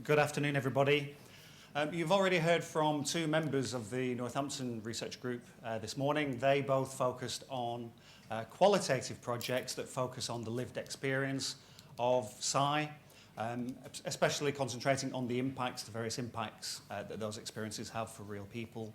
Good afternoon, everybody. You've already heard from two members of the Northampton Research Group this morning. They both focused on qualitative projects that focus on the lived experience of PSI, especially concentrating on the impacts, the various impacts that those experiences have for real people.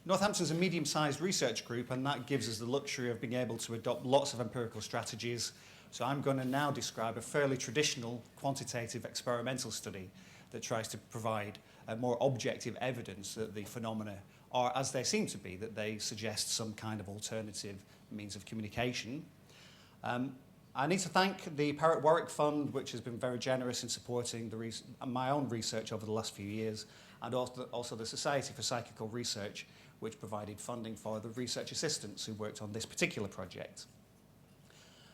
Northampton's a medium-sized research group, and that gives us the luxury of being able to adopt lots of empirical strategies. So I'm going to now describe a fairly traditional quantitative experimental study that tries to provide more objective evidence that the phenomena are as they seem to be, that they suggest some kind of alternative means of communication. I need to thank the Parrott Warwick Fund, which has been very generous in supporting my own research over the last few years, and also the Society for Psychical Research, which provided funding for the research assistants who worked on this particular project.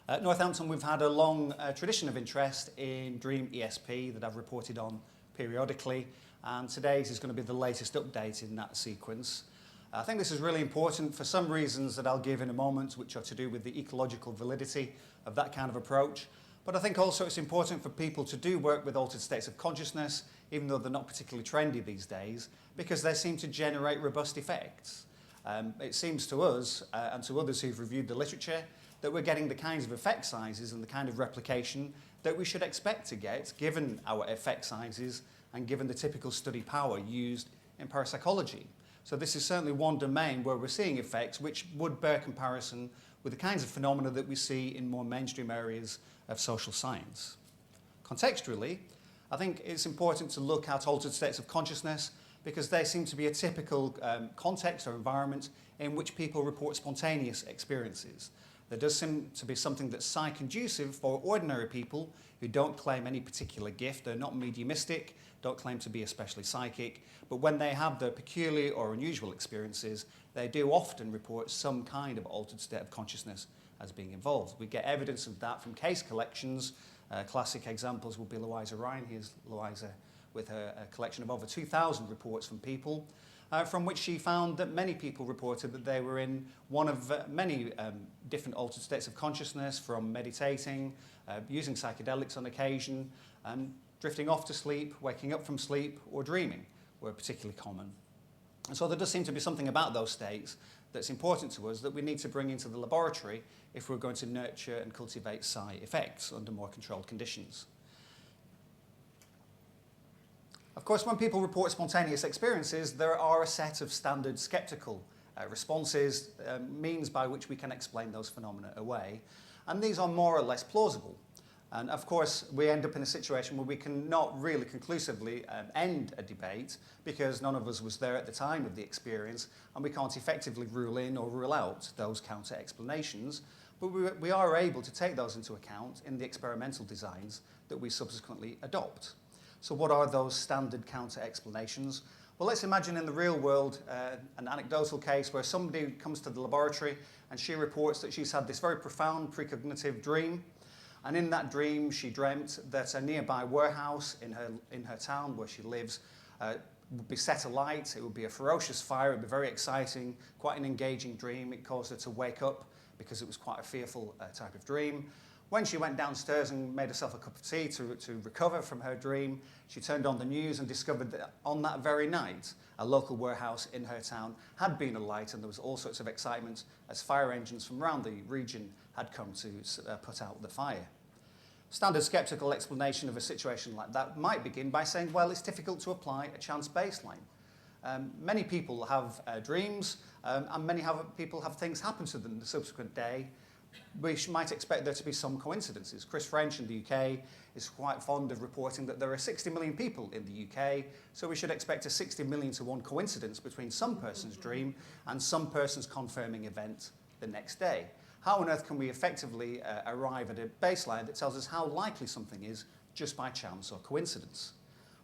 At Northampton, we've had a long tradition of interest in dream ESP that I've reported on periodically, and today's is going to be the latest update in that sequence. I think this is really important for some reasons that I'll give in a moment, which are to do with the ecological validity of that kind of approach. But I think also it's important for people to do work with altered states of consciousness, even though they're not particularly trendy these days, because they seem to generate robust effects. It seems to us, and to others who've reviewed the literature, that we're getting the kinds of effect sizes and the kind of replication that we should expect to get, given our effect sizes and given the typical study power used in parapsychology. So this is certainly one domain where we're seeing effects which would bear comparison with the kinds of phenomena that we see in more mainstream areas of social science. Contextually, I think it's important to look at altered states of consciousness because they seem to be a typical context or environment in which people report spontaneous experiences. There does seem to be something that's psi-conducive for ordinary people who don't claim any particular gift. They're not mediumistic, don't claim to be especially psychic, but when they have the peculiar or unusual experiences, they do often report some kind of altered state of consciousness as being involved. We get evidence of that from case collections. Classic examples would be Louisa Ryan. Here's Louisa with her collection of over 2,000 reports from people, from which she found that many people reported that they were in one of many different altered states of consciousness, from meditating, using psychedelics on occasion, drifting off to sleep, waking up from sleep, or dreaming were particularly common. And so there does seem to be something about those states that's important to us that we need to bring into the laboratory if we're going to nurture and cultivate psi effects under more controlled conditions. Of course, when people report spontaneous experiences, there are a set of standard skeptical responses, means by which we can explain those phenomena away, and these are more or less plausible. And of course, we end up in a situation where we can not really conclusively end a debate because none of us was there at the time of the experience, and we can't effectively rule in or rule out those counter explanations, but we are able to take those into account in the experimental designs that we subsequently adopt. So what are those standard counter explanations? Well, let's imagine in the real world an anecdotal case where somebody comes to the laboratory and she reports that she's had this very profound precognitive dream. And in that dream, she dreamt that a nearby warehouse in her town where she lives would be set alight. It would be a ferocious fire. It would be very exciting, quite an engaging dream. It caused her to wake up because it was quite a fearful type of dream. When she went downstairs and made herself a cup of tea to recover from her dream, she turned on the news and discovered that on that very night, a local warehouse in her town had been alight, and there was all sorts of excitement as fire engines from around the region had come to put out the fire. Standard skeptical explanation of a situation like that might begin by saying, well, it's difficult to apply a chance baseline. Many people have dreams, and many people have things happen to them the subsequent day. We might expect there to be some coincidences. Chris French in the UK is quite fond of reporting that there are 60 million people in the UK, so we should expect a 60 million to 1 coincidence between some person's dream and some person's confirming event the next day. How on earth can we effectively arrive at a baseline that tells us how likely something is just by chance or coincidence?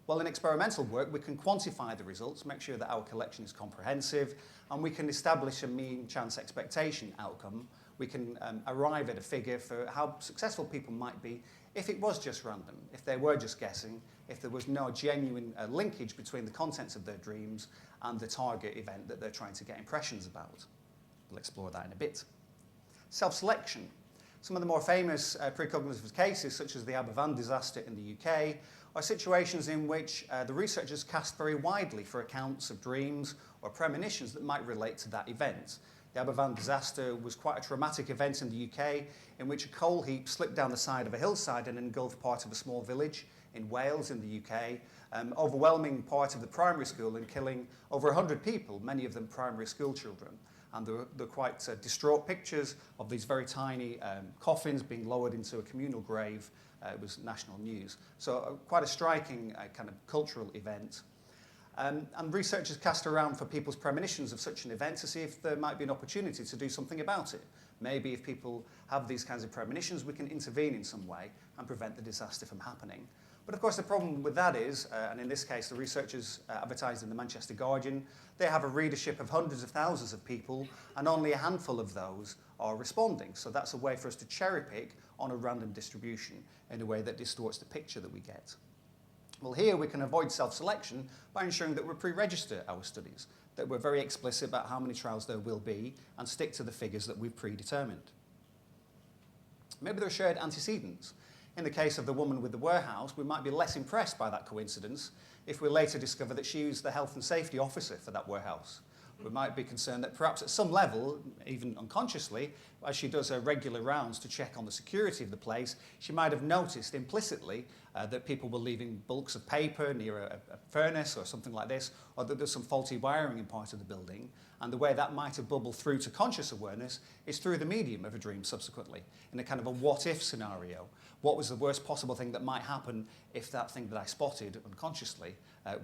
Well, in experimental work, we can quantify the results, make sure that our collection is comprehensive, and we can establish a mean chance expectation outcome. We can arrive at a figure for how successful people might be if it was just random, if they were just guessing, if there was no genuine linkage between the contents of their dreams and the target event that they're trying to get impressions about. We'll explore that in a bit. Self-selection. Some of the more famous precognitive cases, such as the Aberfan disaster in the UK, are situations in which the researchers cast very widely for accounts of dreams or premonitions that might relate to that event. The Aberfan disaster was quite a traumatic event in the UK in which a coal heap slipped down the side of a hillside and engulfed part of a small village in Wales in the UK, overwhelming part of the primary school and killing over 100 people, many of them primary school children. And there were quite distraught pictures of these very tiny coffins being lowered into a communal grave. It was national news. So quite a striking kind of cultural event. And researchers cast around for people's premonitions of such an event to see if there might be an opportunity to do something about it. Maybe if people have these kinds of premonitions, we can intervene in some way and prevent the disaster from happening. But of course the problem with that is, and in this case the researchers advertised in the Manchester Guardian, they have a readership of hundreds of thousands of people and only a handful of those are responding. So that's a way for us to cherry pick on a random distribution in a way that distorts the picture that we get. Well, here we can avoid self-selection by ensuring that we pre-register our studies, that we're very explicit about how many trials there will be and stick to the figures that we've predetermined. Maybe there are shared antecedents. In the case of the woman with the warehouse, we might be less impressed by that coincidence if we later discover that she was the health and safety officer for that warehouse. We might be concerned that perhaps at some level, even unconsciously, as she does her regular rounds to check on the security of the place, she might have noticed implicitly that people were leaving bulks of paper near a furnace or something like this, or that there's some faulty wiring in part of the building. And the way that might have bubbled through to conscious awareness is through the medium of a dream subsequently, in a kind of a what-if scenario. What was the worst possible thing that might happen if that thing that I spotted unconsciously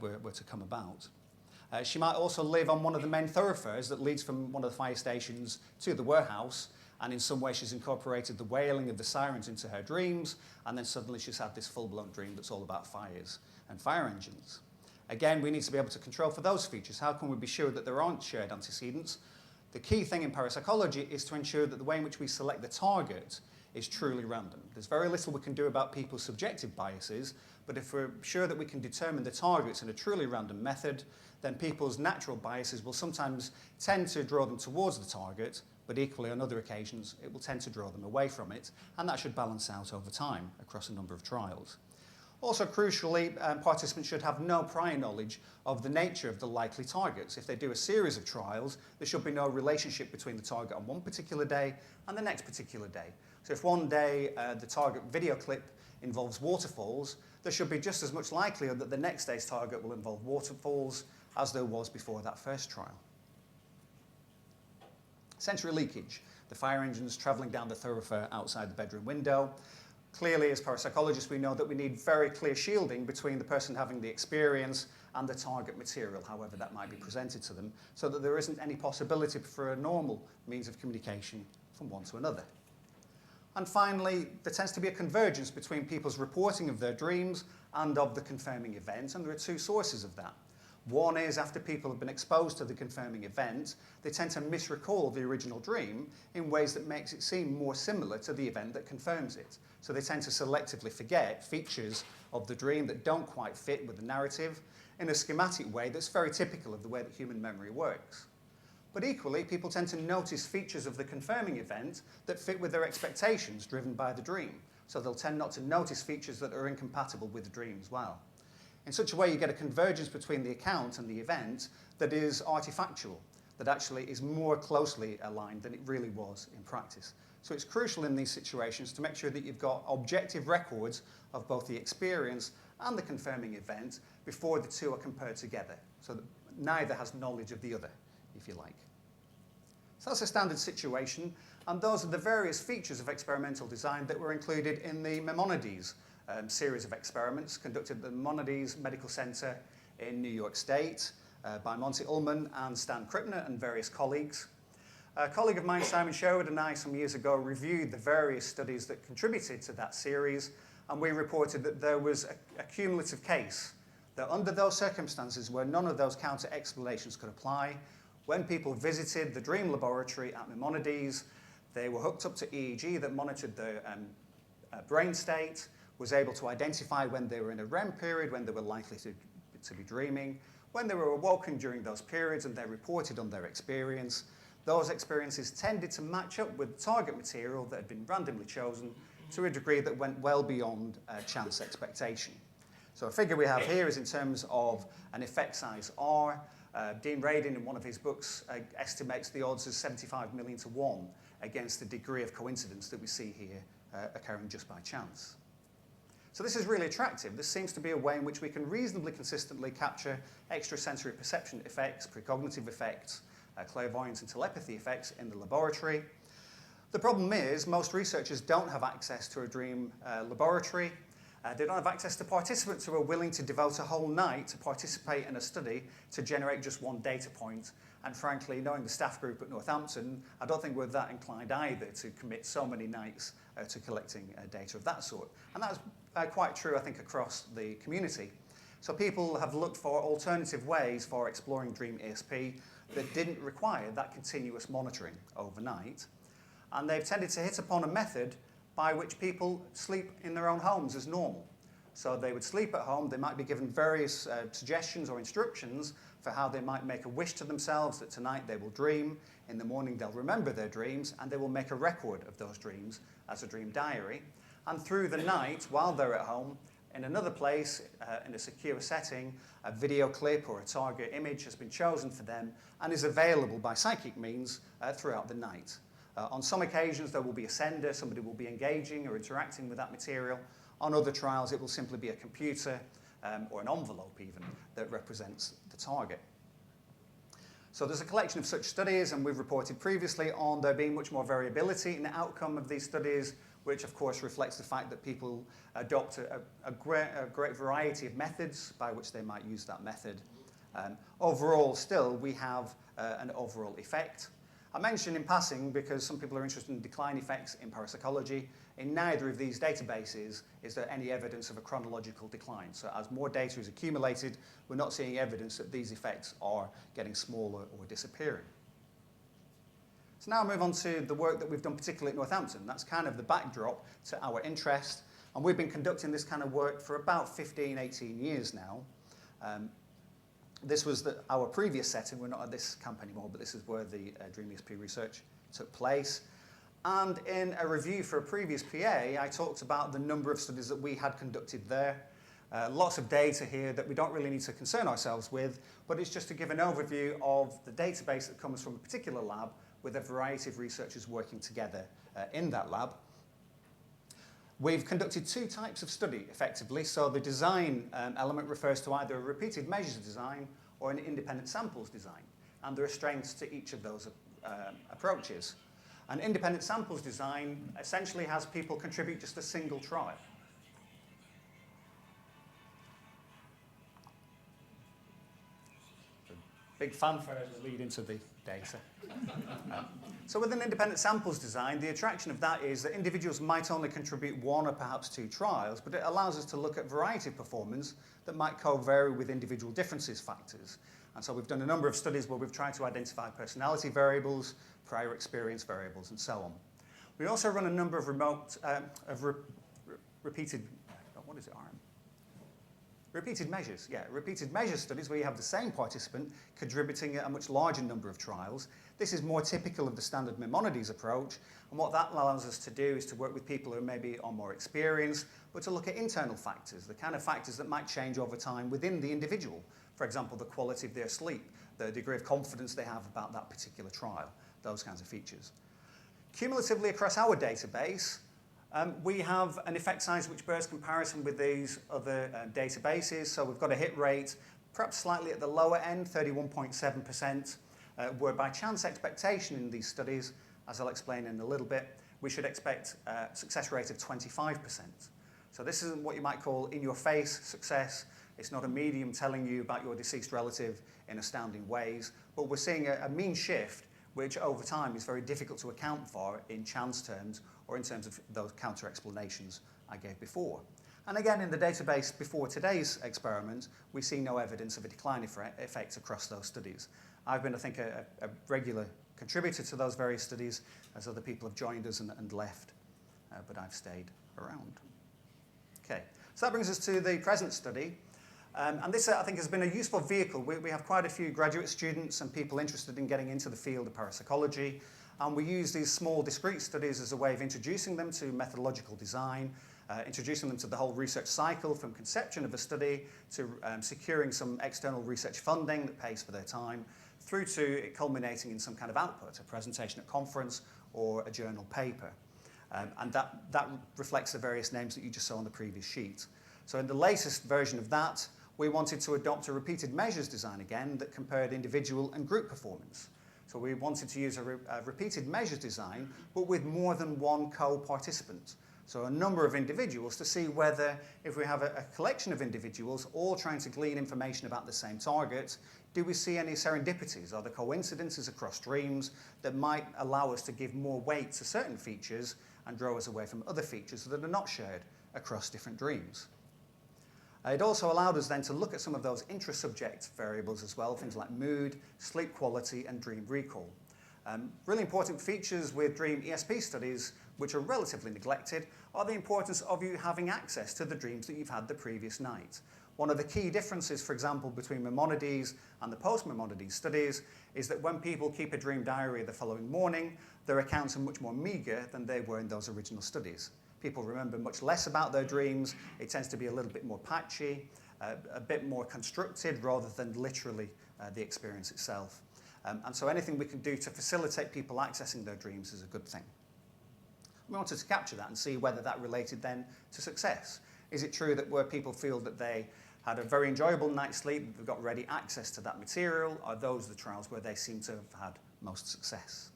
were to come about? She might also live on one of the main thoroughfares that leads from one of the fire stations to the warehouse, and in some way she's incorporated the wailing of the sirens into her dreams, and then suddenly she's had this full-blown dream that's all about fires and fire engines. Again, we need to be able to control for those features. How can we be sure that there aren't shared antecedents? The key thing in parapsychology is to ensure that the way in which we select the target is truly random. There's very little we can do about people's subjective biases, but if we're sure that we can determine the targets in a truly random method, then people's natural biases will sometimes tend to draw them towards the target, but equally on other occasions it will tend to draw them away from it, and that should balance out over time across a number of trials. Also crucially, participants should have no prior knowledge of the nature of the likely targets. If they do a series of trials, there should be no relationship between the target on one particular day and the next particular day. So if one day the target video clip involves waterfalls, there should be just as much likelihood that the next day's target will involve waterfalls as there was before that first trial. Sensory leakage, the fire engines travelling down the thoroughfare outside the bedroom window. Clearly, as parapsychologists, we know that we need very clear shielding between the person having the experience and the target material, however that might be presented to them, so that there isn't any possibility for a normal means of communication from one to another. And finally, there tends to be a convergence between people's reporting of their dreams and of the confirming event, and there are two sources of that. One is after people have been exposed to the confirming event, they tend to misrecall the original dream in ways that makes it seem more similar to the event that confirms it. So they tend to selectively forget features of the dream that don't quite fit with the narrative in a schematic way that's very typical of the way that human memory works. But equally, people tend to notice features of the confirming event that fit with their expectations driven by the dream. So they'll tend not to notice features that are incompatible with the dream as well. In such a way, you get a convergence between the account and the event that is artifactual, that actually is more closely aligned than it really was in practice. So it's crucial in these situations to make sure that you've got objective records of both the experience and the confirming event before the two are compared together, so that neither has knowledge of the other, if you like. So that's a standard situation, and those are the various features of experimental design that were included in the Maimonides series of experiments conducted at the Maimonides Medical Center in New York State by Monty Ullman and Stan Krippner and various colleagues. A colleague of mine, Simon Sherwood, and I some years ago reviewed the various studies that contributed to that series, and we reported that there was a cumulative case that under those circumstances where none of those counter explanations could apply, when people visited the dream laboratory at Maimonides, they were hooked up to EEG that monitored their brain state, was able to identify when they were in a REM period, when they were likely to be dreaming, when they were awoken during those periods, and they reported on their experience. those experiences tended to match up with target material that had been randomly chosen to a degree that went well beyond chance expectation. So a figure we have here is in terms of an effect size R. Dean Radin, in one of his books, estimates the odds as 75 million to 1 against the degree of coincidence that we see here occurring just by chance. So this is really attractive. This seems to be a way in which we can reasonably consistently capture extrasensory perception effects, precognitive effects, clairvoyance and telepathy effects in the laboratory. The problem is most researchers don't have access to a dream laboratory. They don't have access to participants who are willing to devote a whole night to participate in a study to generate just one data point. And frankly, knowing the staff group at Northampton, I don't think we're that inclined either to commit so many nights to collecting data of that sort. And that's quite true, I think, across the community. So people have looked for alternative ways for exploring dream ESP that didn't require that continuous monitoring overnight. And they've tended to hit upon a method by which people sleep in their own homes as normal. So they would sleep at home, they might be given various suggestions or instructions for how they might make a wish to themselves that tonight they will dream, in the morning they'll remember their dreams, and they will make a record of those dreams as a dream diary. And through the night, while they're at home, in another place, in a secure setting, a video clip or a target image has been chosen for them and is available by psychic means throughout the night. On some occasions, there will be a sender, somebody will be engaging or interacting with that material. On other trials, it will simply be a computer or an envelope even that represents the target. So there's a collection of such studies, and we've reported previously on there being much more variability in the outcome of these studies, which of course reflects the fact that people adopt a great variety of methods by which they might use that method. Overall, still, we have an overall effect. I mention in passing, because some people are interested in decline effects in parapsychology, in neither of these databases is there any evidence of a chronological decline. So as more data is accumulated, we're not seeing evidence that these effects are getting smaller or disappearing. So now I move on to the work that we've done particularly at Northampton. That's kind of the backdrop to our interest. And we've been conducting this kind of work for about 15, 18 years now. This was our previous setting. We're not at this camp anymore, but this is where the Dream ESP research took place. And in a review for a previous PA, I talked about the number of studies that we had conducted there. Lots of data here that we don't really need to concern ourselves with, but it's just to give an overview of the database that comes from a particular lab with a variety of researchers working together in that lab. We've conducted two types of study, effectively. So the design element refers to either a repeated measures design or an independent samples design. And there are strengths to each of those approaches. An independent samples design essentially has people contribute just a single trial. Big fanfare as we lead into the data. So with an independent samples design, the attraction of that is that individuals might only contribute one or perhaps two trials, but it allows us to look at variety of performance that might co-vary with individual differences factors. And so we've done a number of studies where we've tried to identify personality variables, prior experience variables, and so on. We also run a number of repeated measures, repeated measure studies where you have the same participant contributing a much larger number of trials. This is more typical of the standard Maimonides approach, and what that allows us to do is to work with people who maybe are more experienced, but to look at internal factors, the kind of factors that might change over time within the individual. For example, the quality of their sleep, the degree of confidence they have about that particular trial, those kinds of features. Cumulatively across our database, we have an effect size which bears comparison with these other databases. So we've got a hit rate, perhaps slightly at the lower end, 31.7%, where by chance expectation in these studies, as I'll explain in a little bit, we should expect a success rate of 25%. So this isn't what you might call in-your-face success. It's not a medium telling you about your deceased relative in astounding ways, but we're seeing a mean shift which over time is very difficult to account for in chance terms or in terms of those counter explanations I gave before. And again, in the database before today's experiment, we see no evidence of a decline effect across those studies. I've been, I think, a regular contributor to those various studies as other people have joined us and left, but I've stayed around. Okay, so that brings us to the present study. And this, I think, has been a useful vehicle. We have quite a few graduate students and people interested in getting into the field of parapsychology. And we use these small discrete studies as a way of introducing them to methodological design, introducing them to the whole research cycle from conception of a study to securing some external research funding that pays for their time, through to it culminating in some kind of output, a presentation at conference or a journal paper. And that reflects the various names that you just saw on the previous sheet. So in the latest version of that, we wanted to adopt a repeated measures design again that compared individual and group performance. So we wanted to use a repeated measures design, but with more than one co-participant. So a number of individuals to see whether, if we have a collection of individuals all trying to glean information about the same target, do we see any serendipities? Are there coincidences across dreams that might allow us to give more weight to certain features and draw us away from other features that are not shared across different dreams? It also allowed us then to look at some of those intra-subject variables as well, things like mood, sleep quality, and dream recall. Really important features with dream ESP studies, which are relatively neglected, are the importance of you having access to the dreams that you've had the previous night. One of the key differences, for example, between Maimonides and the post-Maimonides studies is that when people keep a dream diary the following morning, their accounts are much more meagre than they were in those original studies. People remember much less about their dreams. It tends to be a little bit more patchy, a bit more constructed rather than literally the experience itself. And so anything we can do to facilitate people accessing their dreams is a good thing. We wanted to capture that and see whether that related then to success. Is it true that where people feel that they had a very enjoyable night's sleep, they've got ready access to that material? Are those the trials where they seem to have had most success?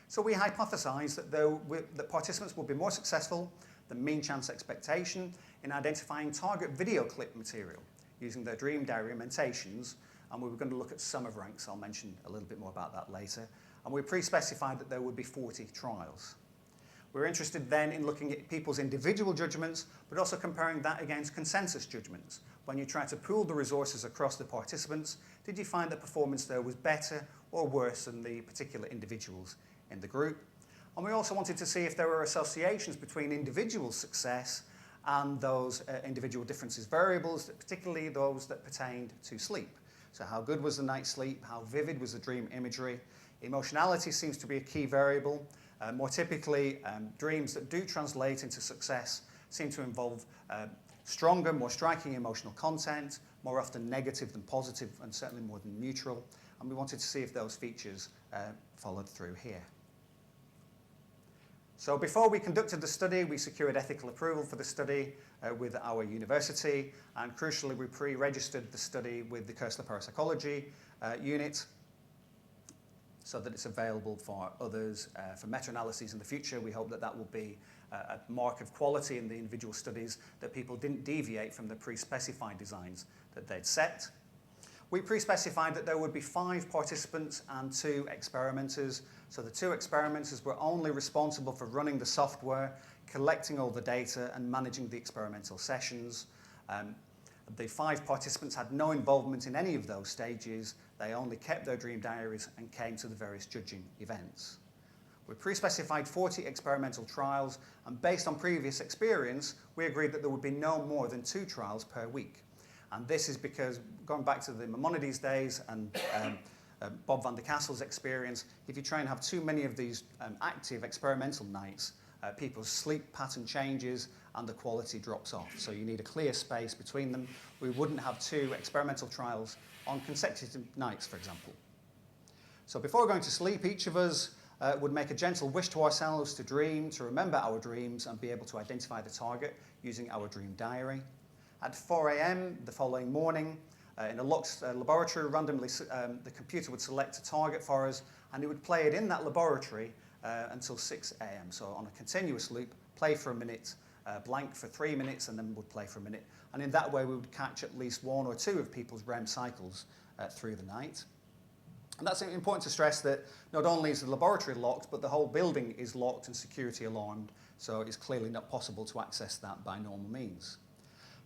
So we hypothesised that participants will be more successful than mean chance expectation in identifying target video clip material using their dream diary imitations, and we were going to look at sum of ranks. I'll mention a little bit more about that later. And we pre-specified that there would be 40 trials. We're interested then in looking at people's individual judgments, but also comparing that against consensus judgments. When you try to pool the resources across the participants, did you find that performance there was better or worse than the particular individuals in the group? And we also wanted to see if there were associations between individual success and those individual differences variables, particularly those that pertained to sleep. So how good was the night's sleep? How vivid was the dream imagery? Emotionality seems to be a key variable. More typically, dreams that do translate into success seem to involve stronger, more striking emotional content, more often negative than positive, and certainly more than neutral. And we wanted to see if those features followed through here. So before we conducted the study, we secured ethical approval for the study with our university, and crucially, we pre-registered the study with the Koestler Parapsychology unit, so that it's available for others for meta-analyses in the future. We hope that that will be a mark of quality in the individual studies, that people didn't deviate from the pre-specified designs that they'd set. We pre-specified that there would be 5 participants and 2 experimenters. So the 2 experimenters were only responsible for running the software, collecting all the data, and managing the experimental sessions. The 5 participants had no involvement in any of those stages. They only kept their dream diaries and came to the various judging events. We pre-specified 40 experimental trials, and based on previous experience, we agreed that there would be no more than 2 trials per week. And this is because, going back to the Maimonides days and Bob van der Kassel's experience, if you try and have too many of these active experimental nights, people's sleep pattern changes and the quality drops off. So you need a clear space between them. We wouldn't have 2 experimental trials on consecutive nights, for example. So before going to sleep, each of us would make a gentle wish to ourselves to dream, to remember our dreams, and be able to identify the target using our dream diary. At 4 a.m. the following morning, in a locked laboratory, randomly the computer would select a target for us, and it would play it in that laboratory until 6 a.m. So on a continuous loop, play for a minute, blank for 3 minutes, and then would play for a minute. And in that way, we would catch at least 1 or 2 of people's REM cycles through the night. And that's important to stress that not only is the laboratory locked, but the whole building is locked and security alarmed, so it's clearly not possible to access that by normal means.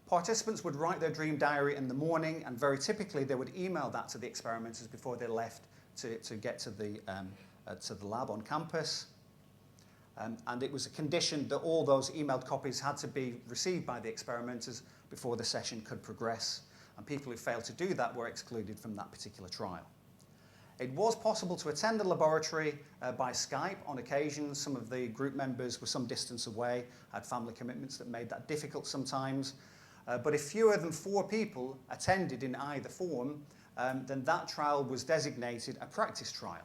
Participants would write their dream diary in the morning, and very typically they would email that to the experimenters before they left to get to the lab on campus. And it was a condition that all those emailed copies had to be received by the experimenters before the session could progress, and people who failed to do that were excluded from that particular trial. It was possible to attend the laboratory by Skype on occasion. Some of the group members were some distance away, had family commitments that made that difficult sometimes. But if fewer than 4 people attended in either form, then that trial was designated a practice trial.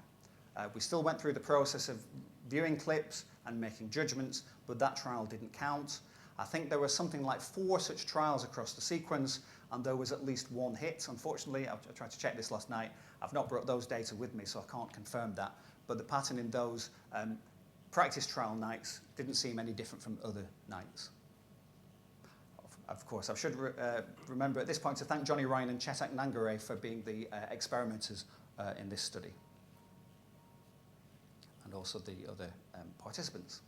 We still went through the process of viewing clips and making judgments, but that trial didn't count. I think there were something like 4 such trials across the sequence, and there was at least 1 hit. Unfortunately, I tried to check this last night. I've not brought those data with me, so I can't confirm that. But the pattern in those practice trial nights didn't seem any different from other nights. Of course, I should remember at this point to thank Johnny Ryan and Chetak Nangare for being the experimenters in this study, and also the other participants.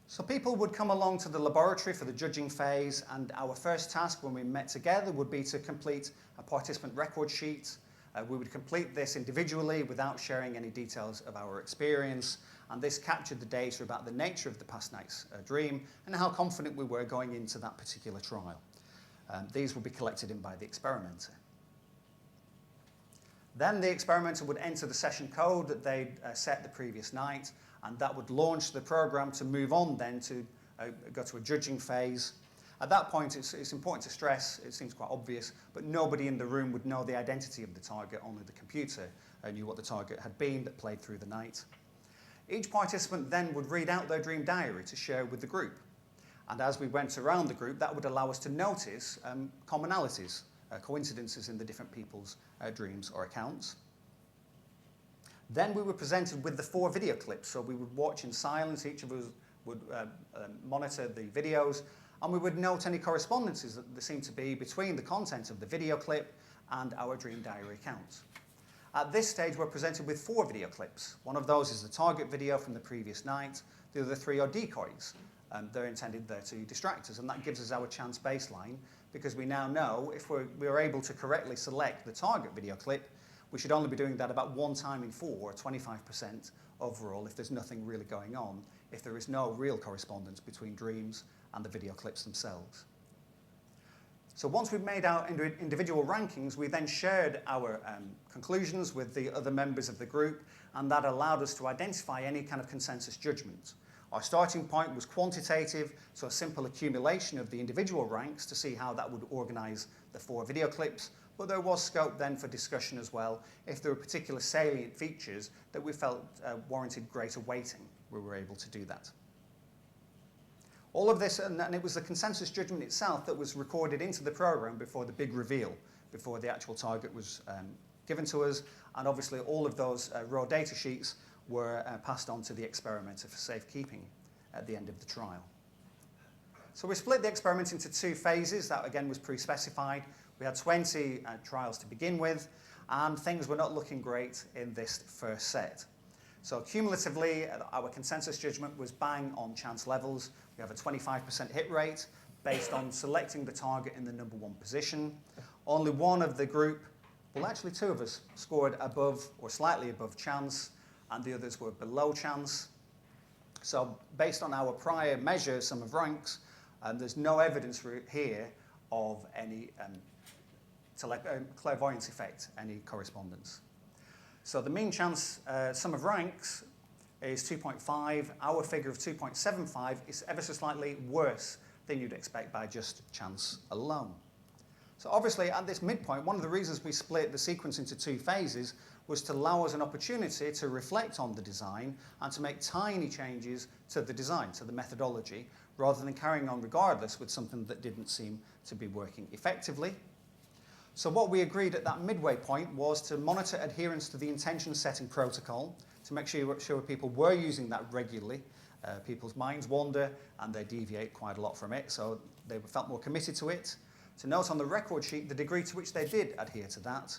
So people would come along to the laboratory for the judging phase, and our first task when we met together would be to complete a participant record sheet. We would complete this individually without sharing any details of our experience, and this captured the data about the nature of the past night's dream and how confident we were going into that particular trial. These would be collected in by the experimenter. Then the experimenter would enter the session code that they'd set the previous night, and that would launch the program to move on then to go to a judging phase. At that point, it's important to stress, it seems quite obvious, but nobody in the room would know the identity of the target, only the computer knew what the target had been that played through the night. Each participant then would read out their dream diary to share with the group. And as we went around the group, that would allow us to notice commonalities, coincidences in the different people's dreams or accounts. Then we were presented with the 4 video clips, so we would watch in silence, each of us would monitor the videos, and we would note any correspondences that there seemed to be between the content of the video clip and our dream diary account. At this stage, we're presented with 4 video clips. One of those is the target video from the previous night. The other 3 are decoys. They're intended there to distract us, and that gives us our chance baseline, because we now know if we're able to correctly select the target video clip, we should only be doing that about 1 time in 4, or 25% overall, if there's nothing really going on, if there is no real correspondence between dreams and the video clips themselves. So once we've made our individual rankings, we then shared our conclusions with the other members of the group, and that allowed us to identify any kind of consensus judgment. Our starting point was quantitative, so a simple accumulation of the individual ranks to see how that would organise the 4 video clips, but there was scope then for discussion as well if there were particular salient features that we felt warranted greater weighting. We were able to do that. All of this, and it was the consensus judgment itself that was recorded into the program before the big reveal, before the actual target was given to us, and obviously all of those raw data sheets were passed on to the experimenter for safekeeping at the end of the trial. So we split the experiment into 2 phases. That again was pre-specified. We had 20 trials to begin with, and things were not looking great in this first set. So cumulatively, our consensus judgment was bang on chance levels. We have a 25% hit rate based on selecting the target in the number 1 position. Only one of the group, well actually 2 of us, scored above or slightly above chance, and the others were below chance. So based on our prior measure, sum of ranks, there's no evidence here of any clairvoyance effect, any correspondence. So the mean chance sum of ranks is 2.5. Our figure of 2.75 is ever so slightly worse than you'd expect by just chance alone. So obviously at this midpoint, one of the reasons we split the sequence into 2 phases was to allow us an opportunity to reflect on the design and to make tiny changes to the design, to the methodology, rather than carrying on regardless with something that didn't seem to be working effectively. So what we agreed at that midway point was to monitor adherence to the intention setting protocol, to make sure people were using that regularly. People's minds wander and they deviate quite a lot from it, so they felt more committed to it. To note on the record sheet the degree to which they did adhere to that.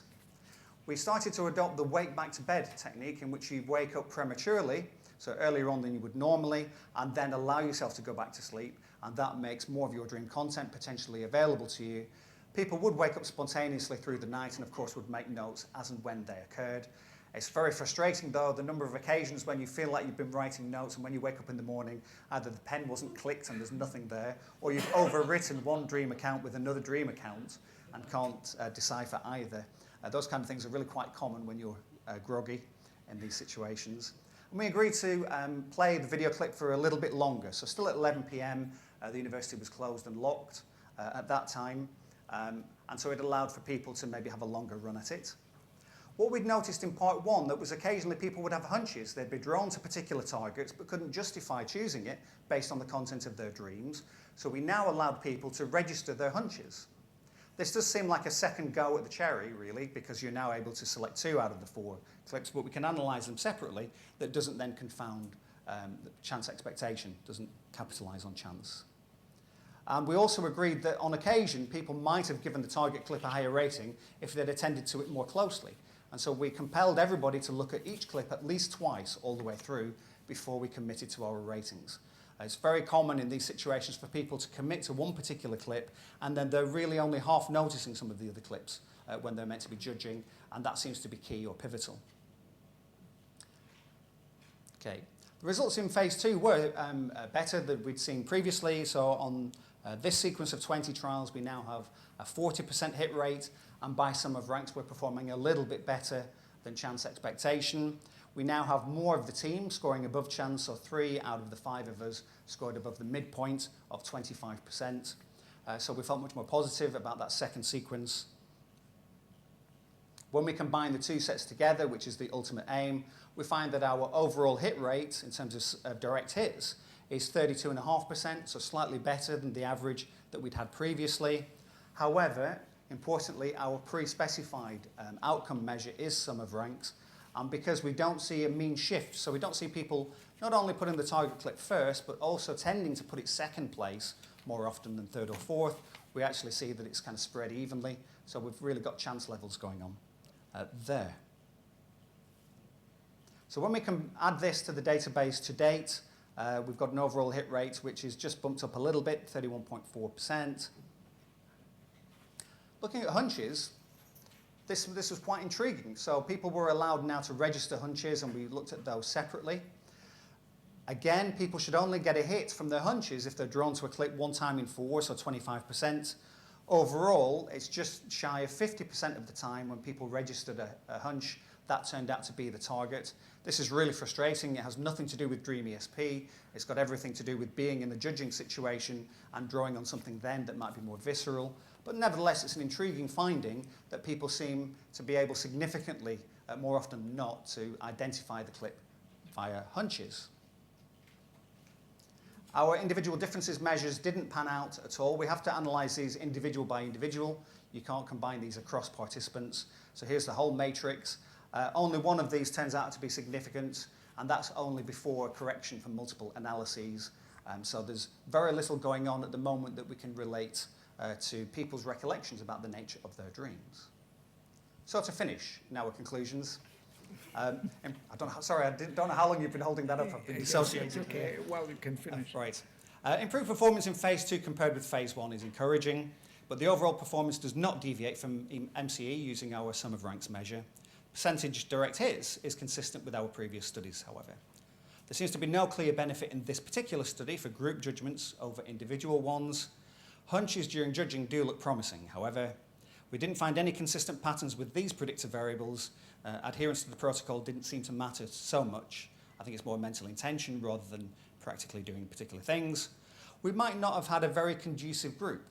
We started to adopt the wake back to bed technique, in which you wake up prematurely, so earlier on than you would normally, and then allow yourself to go back to sleep, and that makes more of your dream content potentially available to you. People would wake up spontaneously through the night and of course would make notes as and when they occurred. It's very frustrating, though, the number of occasions when you feel like you've been writing notes and when you wake up in the morning, either the pen wasn't clicked and there's nothing there, or you've overwritten one dream account with another dream account and can't decipher either. Those kind of things are really quite common when you're groggy in these situations. And we agreed to play the video clip for a little bit longer. So still at 11 p.m, the university was closed and locked at that time. And so it allowed for people to maybe have a longer run at it. What we'd noticed in part one, that was occasionally people would have hunches. They'd be drawn to particular targets but couldn't justify choosing it based on the content of their dreams. So we now allowed people to register their hunches. This does seem like a second go at the cherry, really, because you're now able to select 2 out of the 4 clips, but we can analyse them separately. That doesn't then confound the chance expectation, doesn't capitalise on chance. And we also agreed that on occasion, people might have given the target clip a higher rating if they'd attended to it more closely. And so we compelled everybody to look at each clip at least twice all the way through before we committed to our ratings. It's very common in these situations for people to commit to one particular clip and then they're really only half noticing some of the other clips when they're meant to be judging, and that seems to be key or pivotal. Okay. The results in phase 2 were better than we'd seen previously. So on this sequence of 20 trials, we now have a 40% hit rate, and by sum of ranks, we're performing a little bit better than chance expectation. We now have more of the team scoring above chance, so 3 out of the 5 of us scored above the midpoint of 25%. So we felt much more positive about that second sequence. When we combine the 2 sets together, which is the ultimate aim, we find that our overall hit rate in terms of direct hits is 32.5%, so slightly better than the average that we'd had previously. However, importantly, our pre-specified outcome measure is sum of ranks, and because we don't see a mean shift, so we don't see people not only putting the target clip first, but also tending to put it second place more often than third or fourth, we actually see that it's kind of spread evenly, so we've really got chance levels going on there. So when we can add this to the database to date, we've got an overall hit rate which is just bumped up a little bit, 31.4%. Looking at hunches, this was quite intriguing. So people were allowed now to register hunches, and we looked at those separately. Again, people should only get a hit from their hunches if they're drawn to a clip 1 time in 4, so 25%. Overall, it's just shy of 50% of the time when people registered a hunch, that turned out to be the target. This is really frustrating. It has nothing to do with Dream ESP. It's got everything to do with being in the judging situation and drawing on something then that might be more visceral. But nevertheless, it's an intriguing finding that people seem to be able significantly, more often than not, to identify the clip via hunches. Our individual differences measures didn't pan out at all. We have to analyse these individual by individual. You can't combine these across participants. So here's the whole matrix. Only one of these turns out to be significant, and that's only before correction from multiple analyses. So there's very little going on at the moment that we can relate to people's recollections about the nature of their dreams. So to finish, in our conclusions, I don't know how long you've been holding that up. I've been dissociated. It's okay. Well, you can finish. Right. Improved performance in phase 2 compared with phase 1 is encouraging, but the overall performance does not deviate from MCE using our sum of ranks measure. Percentage direct hits is consistent with our previous studies, however. There seems to be no clear benefit in this particular study for group judgments over individual ones. Hunches during judging do look promising, however. We didn't find any consistent patterns with these predictor variables. Adherence to the protocol didn't seem to matter so much. I think it's more mental intention rather than practically doing particular things. We might not have had a very conducive group.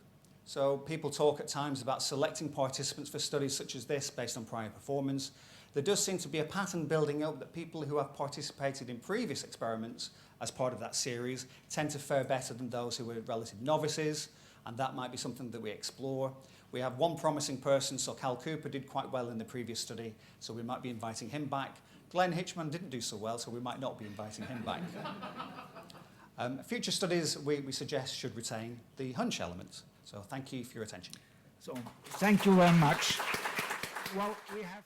So people talk at times about selecting participants for studies such as this based on prior performance. There does seem to be a pattern building up that people who have participated in previous experiments as part of that series tend to fare better than those who were relative novices, and that might be something that we explore. We have one promising person, so Cal Cooper did quite well in the previous study, so we might be inviting him back. Glenn Hitchman didn't do so well, so we might not be inviting him back. Future studies, we suggest, should retain the hunch element. So thank you for your attention. So thank you very much. Well, we have